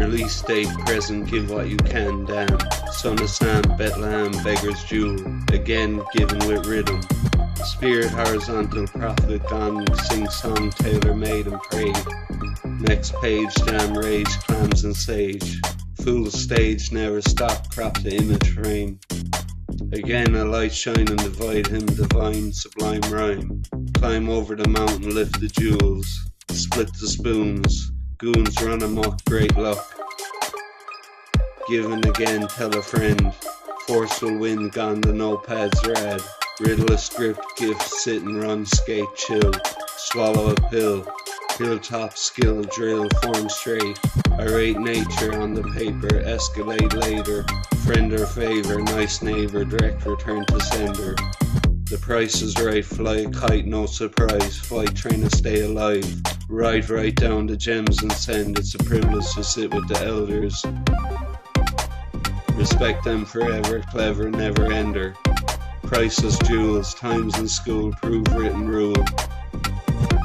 Release date present, give what you can, damn. Son of Sam, Bethlehem, beggar's jewel. Again given with rhythm. Spirit horizontal, prophet gone, sing song, tailor made and prayed. Next page, damn rage, clams and sage. Fool stage, never stop, crop the image frame. Again a light shine and divide him, divine, sublime rhyme. Climb over the mountain, lift the jewels. Split the spoons, goons run amok, great luck. Given again, tell a friend. Forceful wind gone, the notepad's red. Riddle a script, gift, sit and run, skate, chill. Swallow a pill. Hilltop skill, drill, form straight. Irate nature on the paper, escalate later. Friend or favor, nice neighbor, direct return to sender. The price is right, fly a kite, no surprise. Fight, train to stay alive. Ride right down the gems and send. It's a privilege to sit with the elders. Respect them forever, clever, never ender. Priceless jewels, times in school, prove written rule.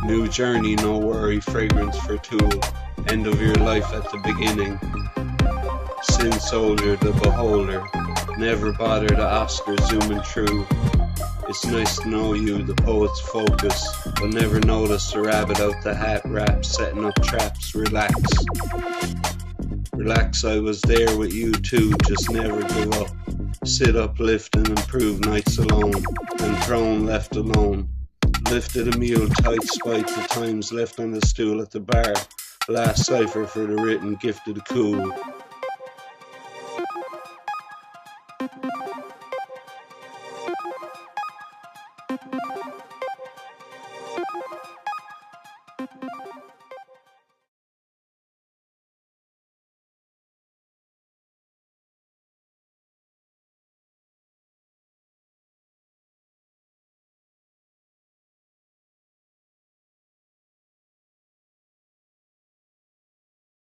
New journey, no worry, fragrance for tool. End of your life at the beginning. Sin soldier, the beholder. Never bother the Oscar, zooming through. It's nice to know you, the poet's focus. But never notice the rabbit out the hat rap, setting up traps, relax. Relax, I was there with you too, just never give up. Sit up, lift and improve, nights alone. And thrown, left alone. Lifted a mule, tight spite the times left on the stool at the bar. Last cipher for the written, gifted the cool.